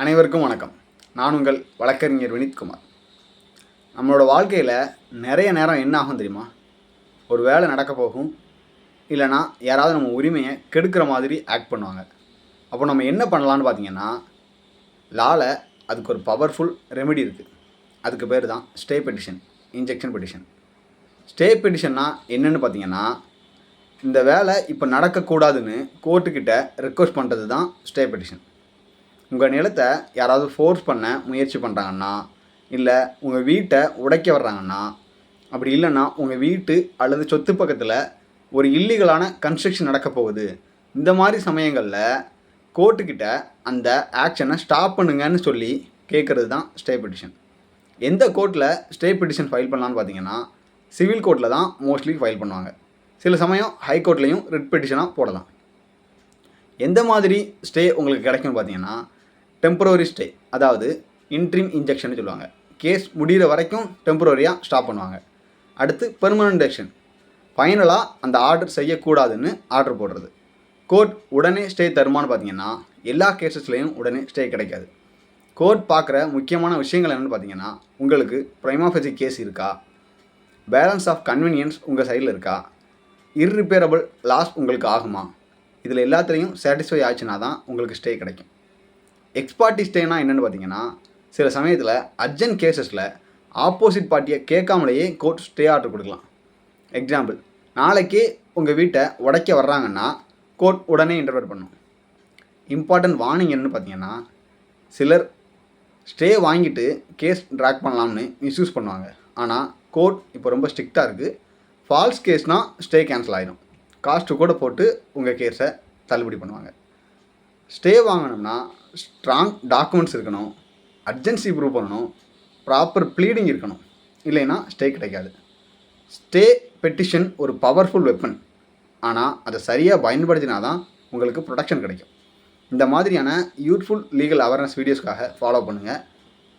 அனைவருக்கும் வணக்கம். நான் உங்கள் வழக்கறிஞர் வினித்குமார். நம்மளோட வாழ்க்கையில் நிறைய நேரம் என்ன ஆகும் தெரியுமா? ஒரு வேலை நடக்க போகும், இல்லைனா யாராவது நம்ம உரிமையை கெடுக்கிற மாதிரி ஆக்ட் பண்ணுவாங்க. அப்போ நம்ம என்ன பண்ணலான்னு பார்த்தீங்கன்னா, லாவில் அதுக்கு ஒரு பவர்ஃபுல் ரெமெடி இருக்குது. அதுக்கு பேர் தான் stay petition, injunction petition. Stay பெட்டிஷன்னா என்னென்னு பார்த்தீங்கன்னா, இந்த வேலை இப்போ நடக்கக்கூடாதுன்னு கோர்ட்டுக்கிட்ட ரெக்வஸ்ட் பண்ணுறது தான் ஸ்டே பெட்டிஷன். உங்கள் நிலத்தை யாராவது ஃபோர்ஸ் பண்ண முயற்சி பண்ணுறாங்கன்னா, இல்லை உங்கள் வீட்டை உடைக்க வர்றாங்கன்னா, அப்படி இல்லைன்னா உங்கள் வீட்டு அல்லது சொத்து பக்கத்தில் ஒரு இல்லீகலான கன்ஸ்ட்ரக்ஷன் நடக்க போகுது, இந்த மாதிரி சமயங்களில் கோர்ட்டுக்கிட்ட அந்த ஆக்ஷனை ஸ்டாப் பண்ணுங்கன்னு சொல்லி கேட்குறது தான் ஸ்டே பெட்டிஷன். எந்த கோர்ட்டில் ஸ்டே பெட்டிஷன் ஃபைல் பண்ணலான்னு பார்த்தீங்கன்னா, சிவில் கோர்ட்டில் தான் மோஸ்ட்லி ஃபைல் பண்ணுவாங்க. சில சமயம் ஹை கோர்ட்லேயும் ரிட் பெட்டிஷனாக போடலாம். எந்த மாதிரி ஸ்டே உங்களுக்கு கிடைக்கும்னு பார்த்தீங்கன்னா, டெம்பரரி ஸ்டே, அதாவது இன்ட்ரீம் இன்ஜெக்ஷன் சொல்லுவாங்க. கேஸ் முடிகிற வரைக்கும் டெம்பரரியாக ஸ்டாப் பண்ணுவாங்க. அடுத்து பெர்மனன்ட் ஆக்ஷன், ஃபைனலாக அந்த ஆர்டர் செய்யக்கூடாதுன்னு ஆர்டர் போடுறது. கோர்ட் உடனே ஸ்டே தருமான்னு பார்த்தீங்கன்னா, எல்லா கேசஸ்லேயும் உடனே ஸ்டே கிடைக்காது. கோர்ட் பார்க்குற முக்கியமான விஷயங்கள் என்னென்னு பார்த்தீங்கன்னா, உங்களுக்கு ப்ரைமா ஃபேசி கேஸ் இருக்கா, பேலன்ஸ் ஆஃப் கன்வீனியன்ஸ் உங்கள் சைடில் இருக்கா, இர்ரிப்பேரபிள் லாஸ் உங்களுக்கு ஆகுமா, இதில் எல்லாத்துலேயும் சாட்டிஸ்ஃபை ஆச்சுன்னா தான் உங்களுக்கு ஸ்டே கிடைக்கும். எக்ஸ்பார்ட்டி ஸ்டேனா என்னென்னு பார்த்தீங்கன்னா, சில சமயத்தில் அர்ஜென்ட் கேசஸில் ஆப்போசிட் பார்ட்டியை கேட்காமலேயே கோர்ட் ஸ்டே ஆர்டர் கொடுக்கலாம். எக்ஸாம்பிள், நாளைக்கே உங்கள் வீட்டை உடைக்க வர்றாங்கன்னா கோர்ட் உடனே இன்டர்ஃபியர் பண்ணும். இம்பார்ட்டன்ட் வார்னிங் என்னென்னு பார்த்தீங்கன்னா, சிலர் ஸ்டே வாங்கிட்டு கேஸ் ட்ராக் பண்ணலாம்னு மிஸ்யூஸ் பண்ணுவாங்க. ஆனால் கோர்ட் இப்போ ரொம்ப ஸ்ட்ரிக்டாக இருக்குது. ஃபால்ஸ் கேஸ்னால் ஸ்டே கேன்சல் ஆகிடும். காஸ்ட்டு கூட போட்டு உங்கள் கேஸை தள்ளுபடி பண்ணுவாங்க. ஸ்டே வாங்கணும்னா ஸ்ட்ராங் டாக்குமெண்ட்ஸ் இருக்கணும், அர்ஜென்சி ப்ரூவ் பண்ணணும், ப்ராப்பர் ப்ளீடிங் இருக்கணும், இல்லைன்னா ஸ்டே கிடைக்காது. ஸ்டே பெட்டிஷன் ஒரு பவர்ஃபுல் வெப்பன், ஆனால் அதை சரியாக பயன்படுத்தினா தான் உங்களுக்கு ப்ரொடெக்ஷன் கிடைக்கும். இந்த மாதிரியான யூஸ்ஃபுல் லீகல் அவேர்னஸ் வீடியோஸ்க்காக ஃபாலோ பண்ணுங்கள்,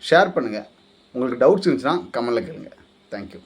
ஷேர் பண்ணுங்கள். உங்களுக்கு டவுட்ஸ் இருந்துச்சுன்னா கமெண்ட்டில் கேளுங்க. தேங்க்யூ.